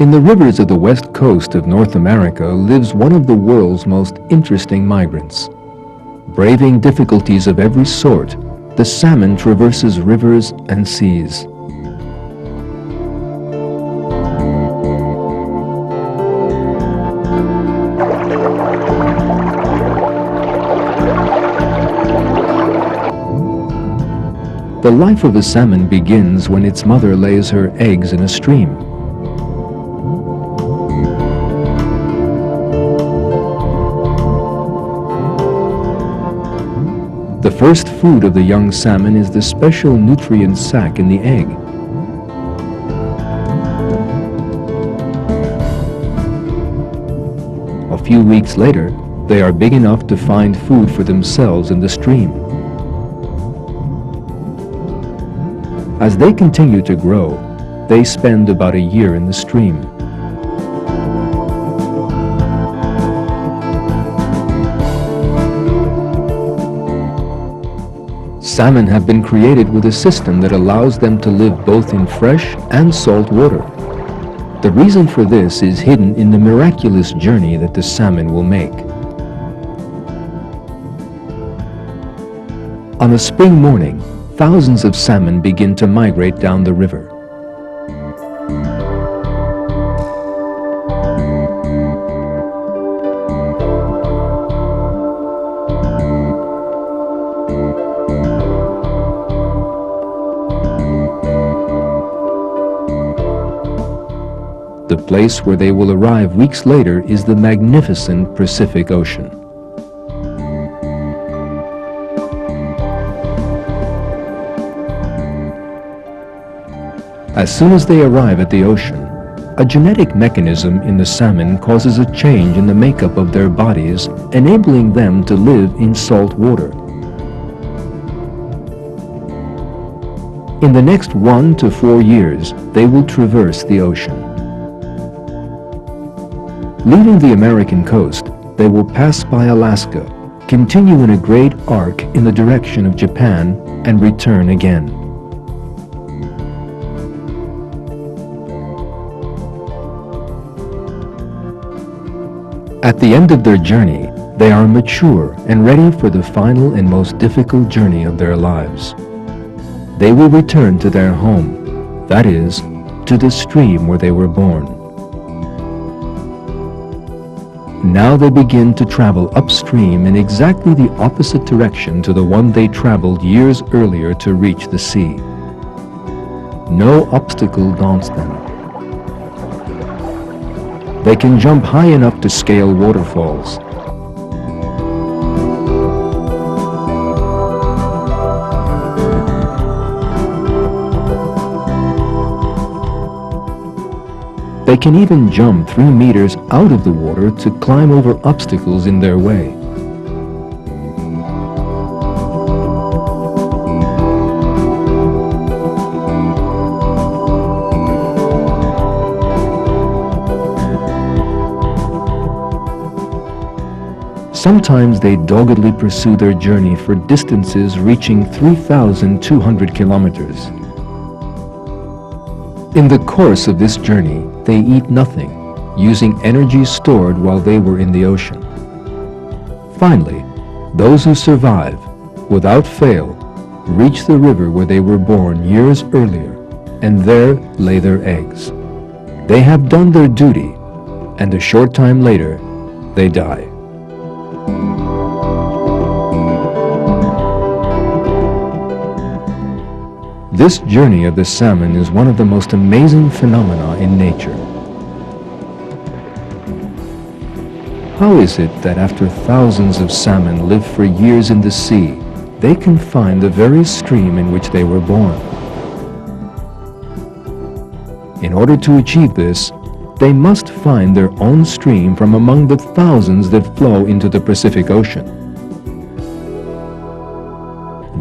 In the rivers of the west coast of North America lives one of the world's most interesting migrants. Braving difficulties of every sort, the salmon traverses rivers and seas. The life of a salmon begins when its mother lays her eggs in a stream. The first food of the young salmon is the special nutrient sac in the egg. A few weeks later, they are big enough to find food for themselves in the stream. As they continue to grow, they spend about a year in the stream. Salmon have been created with a system that allows them to live both in fresh and salt water. The reason for this is hidden in the miraculous journey that the salmon will make. On a spring morning, thousands of salmon begin to migrate down the river. The place where they will arrive weeks later is the magnificent Pacific Ocean. As soon as they arrive at the ocean, a genetic mechanism in the salmon causes a change in the makeup of their bodies, enabling them to live in salt water. In the next 1 to 4 years, they will traverse the ocean. Leaving the American coast, they will pass by Alaska, continue in a great arc in the direction of Japan, and return again. At the end of their journey, they are mature and ready for the final and most difficult journey of their lives. They will return to their home, that is, to the stream where they were born. Now they begin to travel upstream in exactly the opposite direction to the one they traveled years earlier to reach the sea. No obstacle daunts them. They can jump high enough to scale waterfalls. They can even jump 3 meters out of the water to climb over obstacles in their way. Sometimes they doggedly pursue their journey for distances reaching 3,200 kilometers. In the course of this journey, they eat nothing, using energy stored while they were in the ocean. Finally, those who survive, without fail, reach the river where they were born years earlier, and there lay their eggs. They have done their duty, and a short time later, they die. This journey of the salmon is one of the most amazing phenomena in nature. How is it that after thousands of salmon live for years in the sea, they can find the very stream in which they were born? In order to achieve this, they must find their own stream from among the thousands that flow into the Pacific Ocean.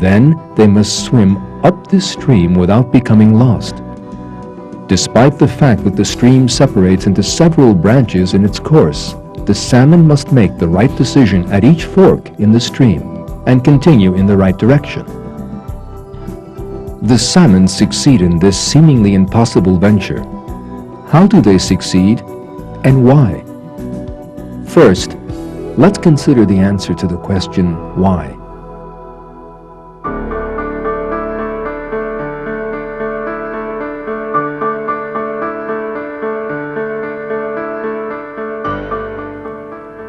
Then they must swim up this stream without becoming lost. Despite the fact that the stream separates into several branches in its course, the salmon must make the right decision at each fork in the stream and continue in the right direction. The salmon succeed in this seemingly impossible venture. How do they succeed, and why? First, let's consider the answer to the question, why?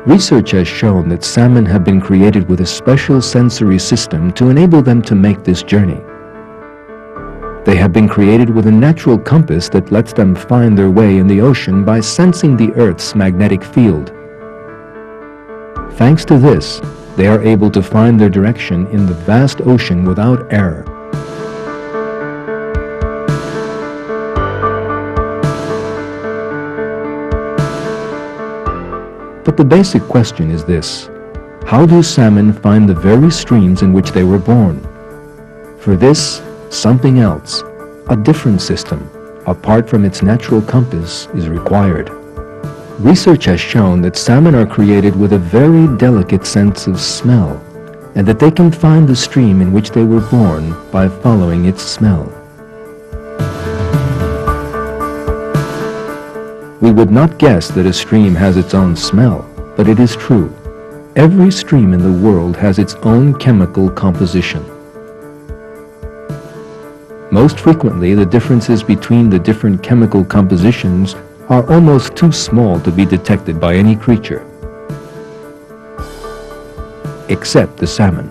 Research has shown that salmon have been created with a special sensory system to enable them to make this journey. They have been created with a natural compass that lets them find their way in the ocean by sensing the Earth's magnetic field. Thanks to this, they are able to find their direction in the vast ocean without error. But the basic question is this: how do salmon find the very streams in which they were born? For this, something else, a different system, apart from its natural compass, is required. Research has shown that salmon are created with a very delicate sense of smell, and that they can find the stream in which they were born by following its smell. We would not guess that a stream has its own smell, but it is true. Every stream in the world has its own chemical composition. Most frequently, the differences between the different chemical compositions are almost too small to be detected by any creature, except the salmon.